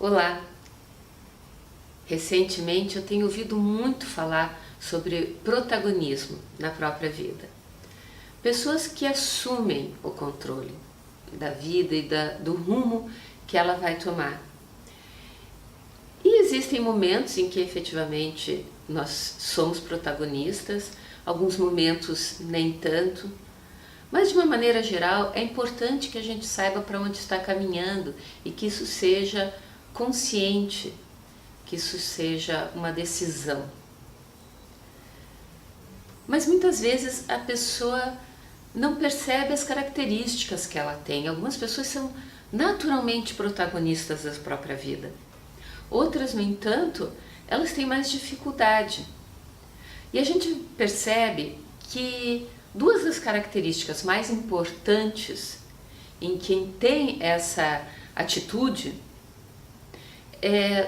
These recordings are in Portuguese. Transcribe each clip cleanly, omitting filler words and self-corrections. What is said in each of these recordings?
Olá! Recentemente eu tenho ouvido muito falar sobre protagonismo na própria vida. Pessoas que assumem o controle da vida e do rumo que ela vai tomar. E existem momentos em que efetivamente nós somos protagonistas, alguns momentos nem tanto, mas de uma maneira geral é importante que a gente saiba para onde está caminhando e que isso seja consciente, que isso seja uma decisão. Mas muitas vezes a pessoa não percebe as características que ela tem. Algumas pessoas são naturalmente protagonistas da própria vida. Outras, no entanto, elas têm mais dificuldade. E a gente percebe que duas das características mais importantes em quem tem essa atitude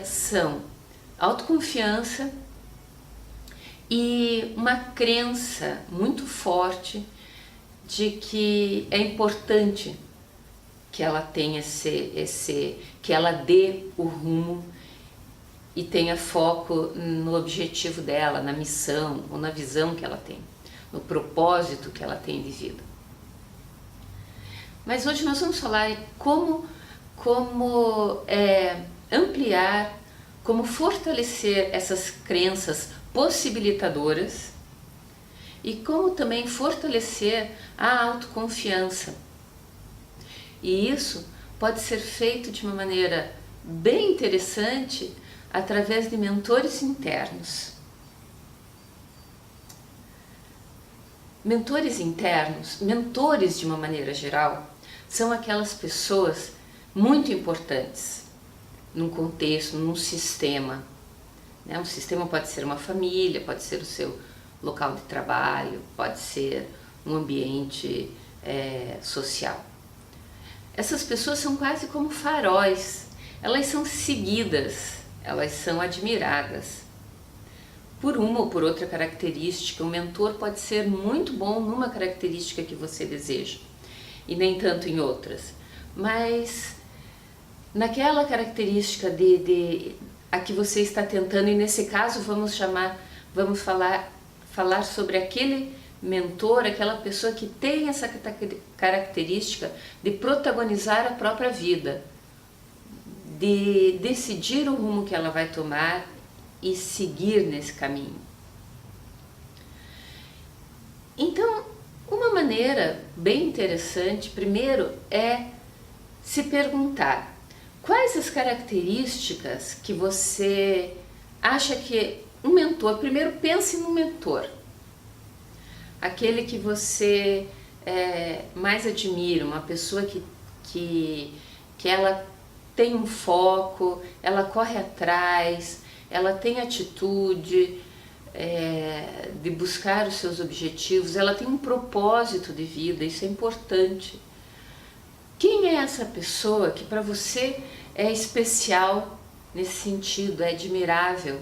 são autoconfiança e uma crença muito forte de que é importante que ela tenha que ela dê o rumo e tenha foco no objetivo dela, na missão ou na visão que ela tem, no propósito que ela tem de vida. Mas hoje nós vamos falar em como ampliar, como fortalecer essas crenças possibilitadoras e como também fortalecer a autoconfiança. E isso pode ser feito de uma maneira bem interessante através de mentores internos. Mentores internos, mentores de uma maneira geral, são aquelas pessoas muito importantes num contexto, num sistema. Um sistema pode ser uma família, pode ser o seu local de trabalho, pode ser um ambiente social. Essas pessoas são quase como faróis, elas são seguidas, elas são admiradas por uma ou por outra característica. O mentor pode ser muito bom numa característica que você deseja e nem tanto em outras, mas naquela característica a que você está tentando, e nesse caso vamos falar sobre aquele mentor, aquela pessoa que tem essa característica de protagonizar a própria vida, de decidir o rumo que ela vai tomar e seguir nesse caminho. Então, uma maneira bem interessante, primeiro, é se perguntar quais as características que você acha que um mentor, primeiro pense no mentor, aquele que você mais admira, uma pessoa que ela tem um foco, ela corre atrás, ela tem atitude de buscar os seus objetivos, ela tem um propósito de vida, isso é importante. Quem é essa pessoa que para você é especial nesse sentido, é admirável?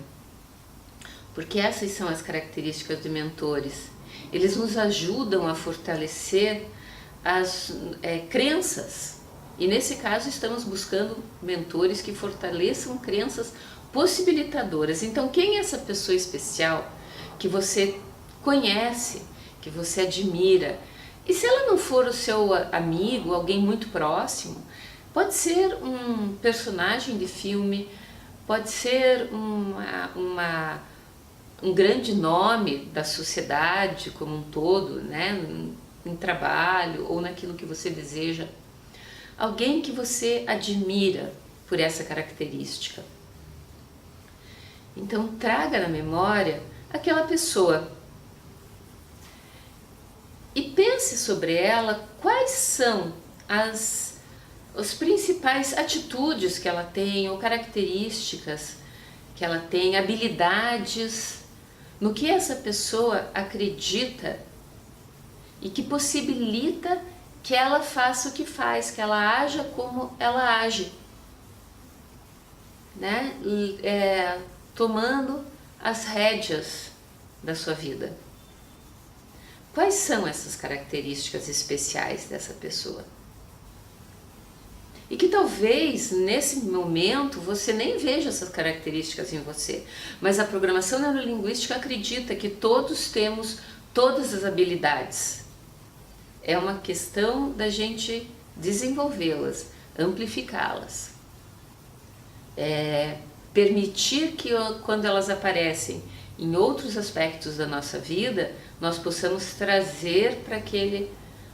Porque essas são as características de mentores. Eles nos ajudam a fortalecer as crenças. E nesse caso estamos buscando mentores que fortaleçam crenças possibilitadoras. Então, quem é essa pessoa especial que você conhece, que você admira? E se ela não for o seu amigo, alguém muito próximo, pode ser um personagem de filme, pode ser um grande nome da sociedade como um todo, em trabalho ou naquilo que você deseja. Alguém que você admira por essa característica. Então traga na memória aquela pessoa e pense sobre ela quais são as principais atitudes que ela tem ou características que ela tem, habilidades, no que essa pessoa acredita e que possibilita que ela faça o que faz, que ela haja como ela age, tomando as rédeas da sua vida. Quais são essas características especiais dessa pessoa? e que talvez nesse momento você nem veja essas características em você, mas a programação neurolinguística acredita que todos temos todas as habilidades. É uma questão da gente desenvolvê-las, amplificá-las, permitir que quando elas aparecem em outros aspectos da nossa vida, nós possamos trazer para aquele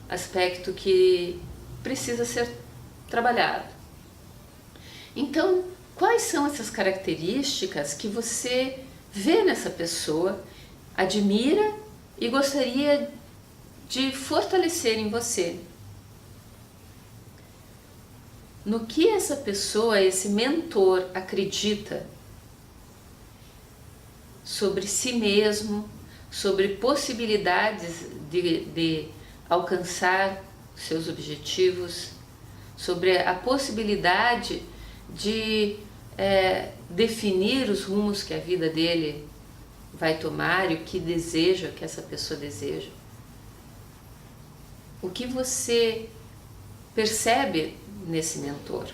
aspecto que precisa ser trabalhado. Então, quais são essas características que você vê nessa pessoa, admira e gostaria de fortalecer em você? No que essa pessoa, esse mentor, acredita sobre si mesmo, sobre possibilidades de alcançar seus objetivos, sobre a possibilidade de definir os rumos que a vida dele vai tomar e o que deseja, o que essa pessoa deseja. O que você percebe nesse mentor,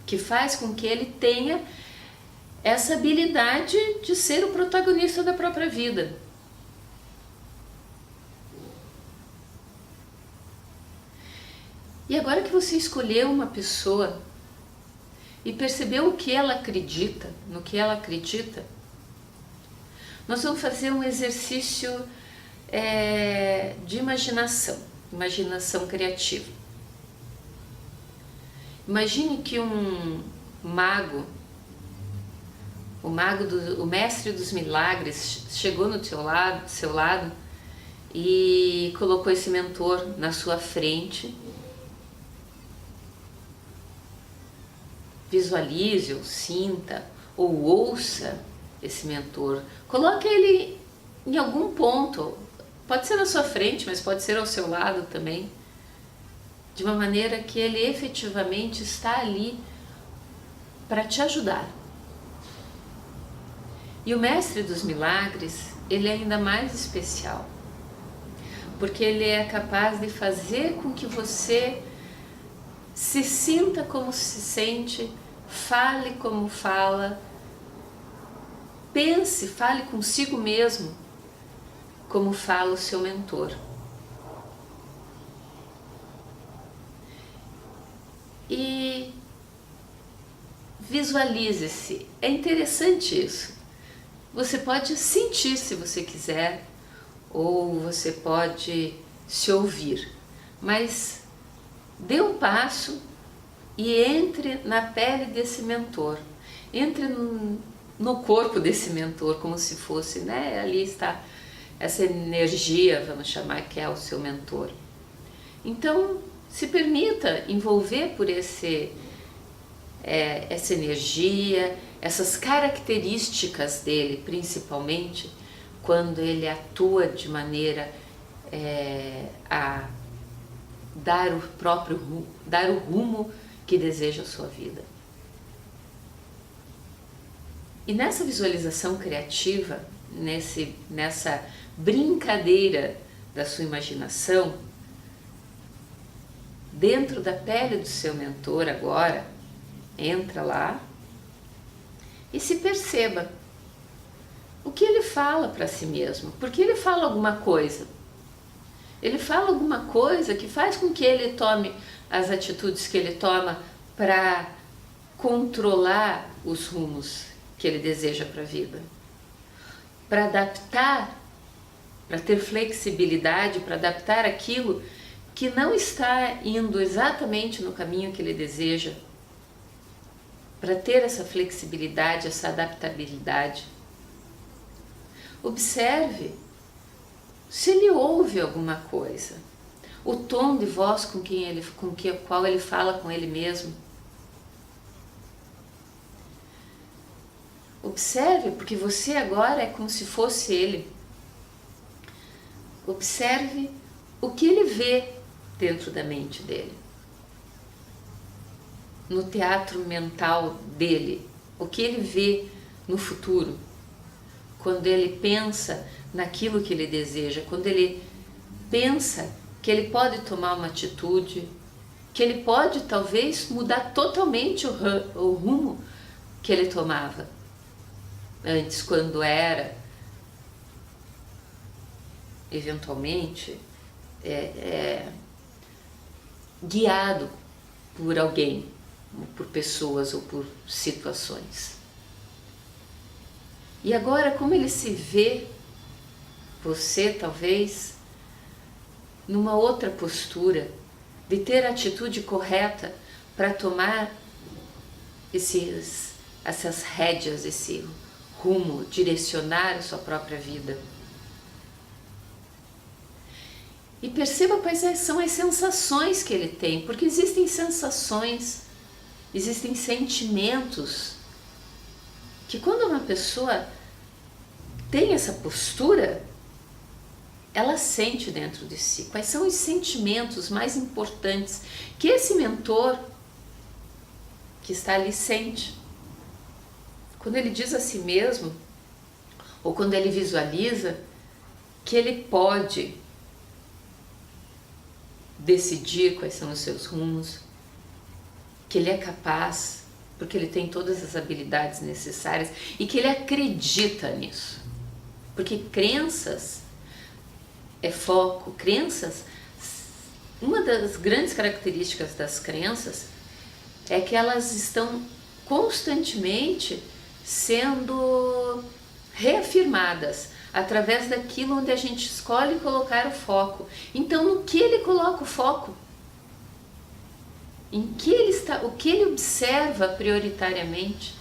que faz com que ele tenha essa habilidade de ser o protagonista da própria vida. E agora que você escolheu uma pessoa e percebeu o que ela acredita, no que ela acredita, nós vamos fazer um exercício de imaginação criativa. Imagine que um mago, o mestre dos milagres, chegou no seu lado e colocou esse mentor na sua frente. Visualize ou sinta ou ouça esse mentor. Coloque ele em algum ponto, pode ser na sua frente, mas pode ser ao seu lado também, de uma maneira que ele efetivamente está ali para te ajudar. E o mestre dos milagres, ele é ainda mais especial, porque ele é capaz de fazer com que você se sinta como se sente, fale como fala, pense, fale consigo mesmo como fala o seu mentor. E visualize-se. É interessante isso. Você pode sentir se você quiser, ou você pode se ouvir, mas dê um passo e entre na pele desse mentor, entre no corpo desse mentor, como se fosse, né? Ali está essa energia, vamos chamar, que é o seu mentor. Então, se permita envolver por essa energia, essas características dele, principalmente quando ele atua de maneira a dar o rumo que deseja a sua vida. E nessa visualização criativa, nessa brincadeira da sua imaginação, dentro da pele do seu mentor agora, entra lá e se perceba o que ele fala para si mesmo, porque ele fala alguma coisa. Ele fala alguma coisa que faz com que ele tome as atitudes que ele toma para controlar os rumos que ele deseja para a vida, para adaptar, para ter flexibilidade, para adaptar aquilo que não está indo exatamente no caminho que ele deseja, para ter essa flexibilidade, essa adaptabilidade. Observe se ele ouve alguma coisa, o tom de voz com qual ele fala com ele mesmo. Observe, porque você agora é como se fosse ele. Observe o que ele vê dentro da mente dele, no teatro mental dele, o que ele vê no futuro, quando ele pensa naquilo que ele deseja, quando ele pensa que ele pode tomar uma atitude, que ele pode talvez mudar totalmente o rumo que ele tomava antes, quando era eventualmente guiado por alguém, por pessoas ou por situações. E agora, como ele se vê, você talvez, numa outra postura, de ter a atitude correta para tomar essas rédeas, esse rumo, direcionar a sua própria vida. E perceba quais são as sensações que ele tem, porque existem sensações, existem sentimentos, que quando uma pessoa tem essa postura, ela sente dentro de si. Quais são os sentimentos mais importantes que esse mentor que está ali sente? Quando ele diz a si mesmo, ou quando ele visualiza que ele pode decidir quais são os seus rumos, que ele é capaz, porque ele tem todas as habilidades necessárias e que ele acredita nisso. Porque crenças é foco, crenças, uma das grandes características das crenças é que elas estão constantemente sendo reafirmadas através daquilo onde a gente escolhe colocar o foco. Então, no que ele coloca o foco? Em que ele está, o que ele observa prioritariamente?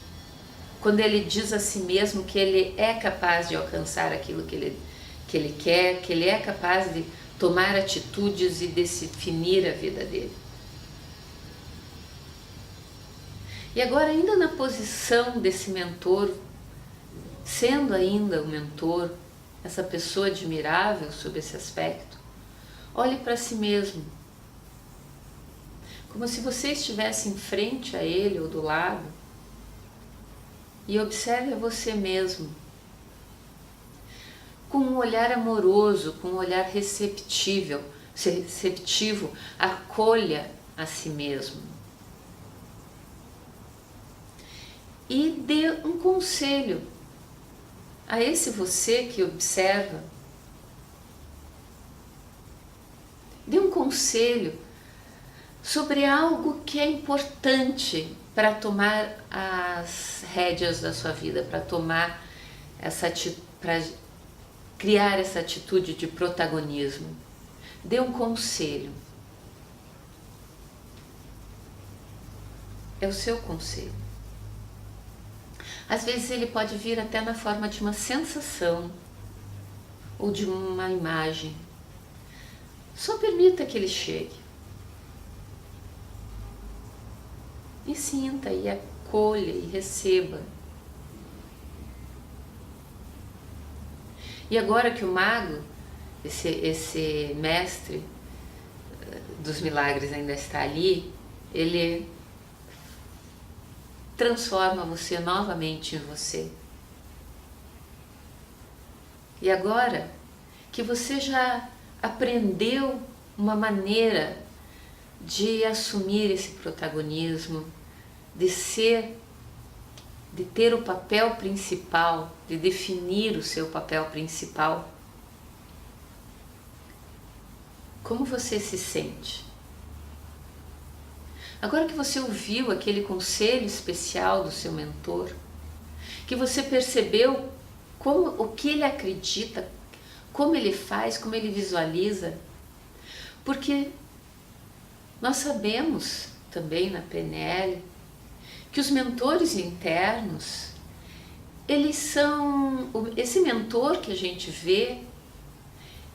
Quando ele diz a si mesmo que ele é capaz de alcançar aquilo que ele quer, que ele é capaz de tomar atitudes e definir a vida dele. E agora, ainda na posição desse mentor, sendo ainda o mentor, essa pessoa admirável sob esse aspecto, olhe para si mesmo, como se você estivesse em frente a ele ou do lado, e observe a você mesmo, com um olhar amoroso, com um olhar receptivo, acolha a si mesmo. E dê um conselho a esse você que observa. Dê um conselho sobre algo que é importante para tomar as rédeas da sua vida, para tomar para criar essa atitude de protagonismo. Dê um conselho. É o seu conselho. Às vezes ele pode vir até na forma de uma sensação ou de uma imagem. Só permita que ele chegue. E sinta, e acolha, e receba. E agora que o mago, esse mestre dos milagres ainda está ali, ele transforma você novamente em você. E agora que você já aprendeu uma maneira de assumir esse protagonismo, de ter o papel principal, de definir o seu papel principal, como você se sente? Agora que você ouviu aquele conselho especial do seu mentor, que você percebeu o que ele acredita, como ele faz, como ele visualiza, porque nós sabemos também na PNL que os mentores internos, eles são, esse mentor que a gente vê,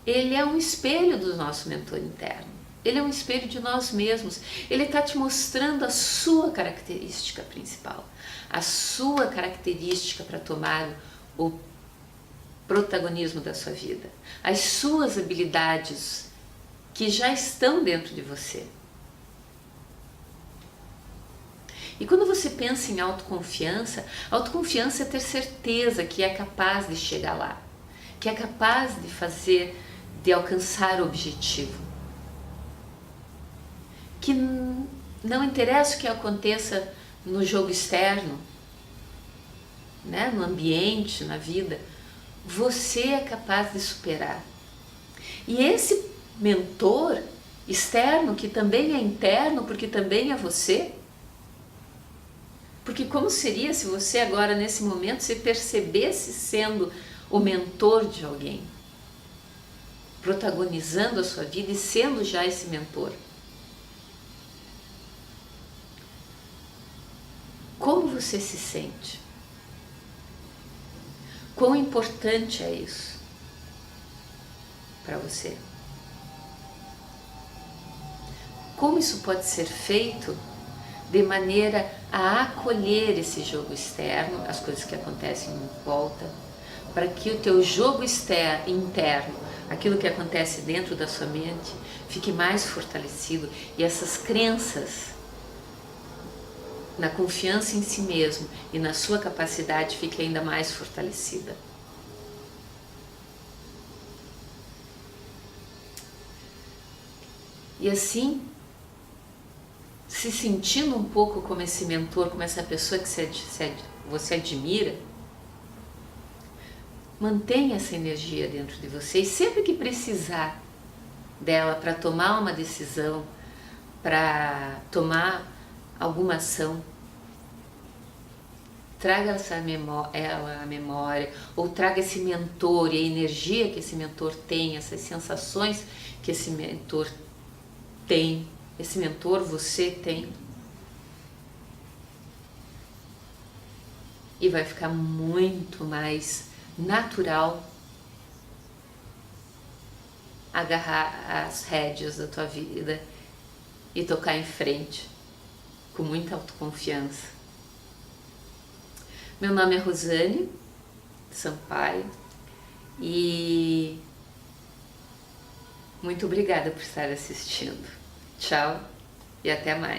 ele é um espelho do nosso mentor interno. Ele é um espelho de nós mesmos. Ele está te mostrando a sua característica principal, a sua característica para tomar o protagonismo da sua vida, as suas habilidades que já estão dentro de você. E quando você pensa em autoconfiança, autoconfiança é ter certeza que é capaz de chegar lá, que é capaz de alcançar o objetivo. Que Não interessa o que aconteça no jogo externo, né? No ambiente, na vida, você é capaz de superar. E esse mentor externo, que também é interno, porque também é você, porque como seria se você agora, nesse momento, se percebesse sendo o mentor de alguém, protagonizando a sua vida e sendo já esse mentor? Como você se sente? Quão importante é isso para você? Como isso pode ser feito de maneira a acolher esse jogo externo, as coisas que acontecem em volta, para que o teu jogo interno, aquilo que acontece dentro da sua mente, fique mais fortalecido e essas crenças na confiança em si mesmo e na sua capacidade fique ainda mais fortalecida. E assim, se sentindo um pouco como esse mentor, como essa pessoa que você admira, mantenha essa energia dentro de você e sempre que precisar dela para tomar uma decisão, para tomar alguma ação, traga ela à memória, ou traga esse mentor e a energia que esse mentor tem, essas sensações que esse mentor tem, esse mentor você tem, e vai ficar muito mais natural agarrar as rédeas da tua vida e tocar em frente com muita autoconfiança. Meu nome é Rosane Sampaio e muito obrigada por estar assistindo. Tchau e até mais.